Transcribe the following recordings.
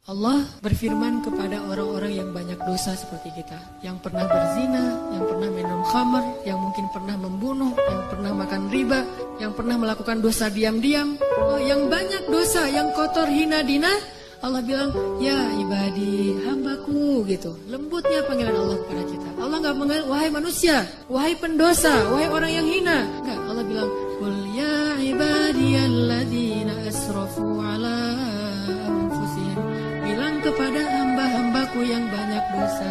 Allah berfirman kepada orang-orang yang banyak dosa seperti kita, yang pernah berzina, yang pernah minum khamar, yang mungkin pernah membunuh, yang pernah makan riba, yang pernah melakukan dosa diam-diam, yang banyak dosa, yang kotor, hina, dina. Allah bilang, ya ibadi, hambaku, gitu. Lembutnya panggilan Allah kepada kita. Allah gak mengenal, wahai manusia, wahai pendosa, wahai orang yang hina. Enggak, Allah bilang, qul ya ibadiyalladzina asrafu ala anfusihim. Bilang kepada hamba-hambaku yang banyak dosa.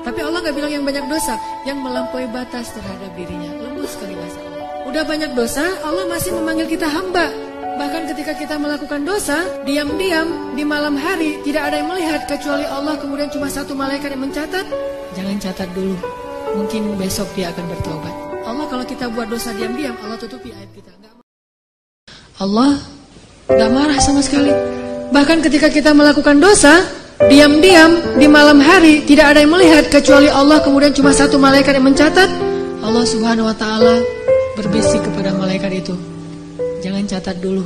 Tapi Allah gak bilang yang banyak dosa, yang melampaui batas terhadap dirinya. Lembut sekali bahasa Allah. Udah banyak dosa, Allah masih memanggil kita hamba. Bahkan ketika kita melakukan dosa, diam-diam di malam hari, tidak ada yang melihat kecuali Allah, kemudian cuma satu malaikat yang mencatat. Jangan catat dulu, mungkin besok dia akan bertobat. Allah kalau kita buat dosa diam-diam, Allah tutupi aib kita. Allah gak marah sama sekali. Bahkan ketika kita melakukan dosa, diam-diam di malam hari, tidak ada yang melihat kecuali Allah, kemudian cuma satu malaikat yang mencatat. Allah subhanahu wa ta'ala berbisik kepada malaikat itu, jangan catat dulu,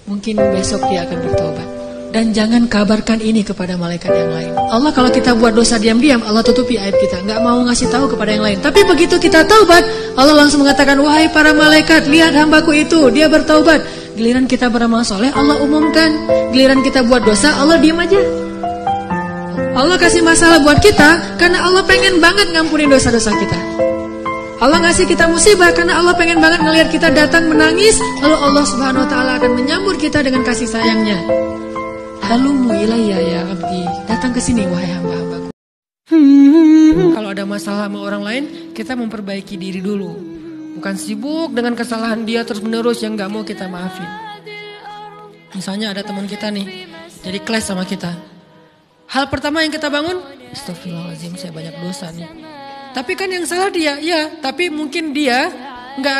mungkin besok dia akan bertobat. Dan jangan kabarkan ini kepada malaikat yang lain. Allah kalau kita buat dosa diam-diam, Allah tutupi aib kita, gak mau ngasih tahu kepada yang lain. Tapi begitu kita taubat, Allah langsung mengatakan, wahai para malaikat, lihat hambaku itu, dia bertaubat. Giliran kita beramal soleh, Allah umumkan. Giliran kita buat dosa, Allah diam aja. Allah kasih masalah buat kita karena Allah pengen banget ngampunin dosa-dosa kita. Allah ngasih kita musibah karena Allah pengen banget ngelihat kita datang menangis, lalu Allah subhanahu wa ta'ala akan menyambut kita dengan kasih sayangnya. Halumu ilayya ya abdi, datang ke sini wahai hamba-hambaku. Kalau ada masalah sama orang lain, kita memperbaiki diri dulu. Bukan sibuk dengan kesalahan dia terus-menerus yang gak mau kita maafin. Misalnya ada teman kita nih, jadi clash sama kita. Hal pertama yang kita bangun, astagfirullahaladzim, saya banyak dosa nih. Tapi kan yang salah dia, ya. Tapi mungkin dia nggak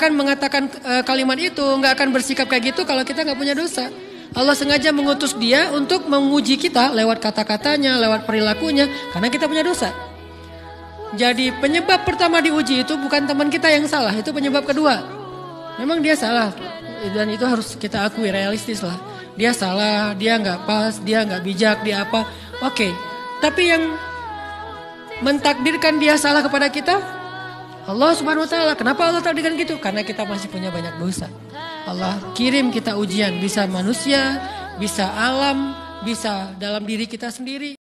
akan mengatakan kalimat itu, nggak akan bersikap kayak gitu kalau kita nggak punya dosa. Allah sengaja mengutus dia untuk menguji kita lewat kata-katanya, lewat perilakunya, karena kita punya dosa. Jadi penyebab pertama diuji itu bukan teman kita yang salah, itu penyebab kedua. Memang dia salah, dan itu harus kita akui, realistis lah. Dia salah, dia nggak pas, dia nggak bijak, dia apa? Oke. Tapi yang mentakdirkan dia salah kepada kita, Allah subhanahu wa ta'ala. Kenapa Allah takdirkan gitu? Karena kita masih punya banyak dosa. Allah kirim kita ujian, bisa manusia, bisa alam, bisa dalam diri kita sendiri.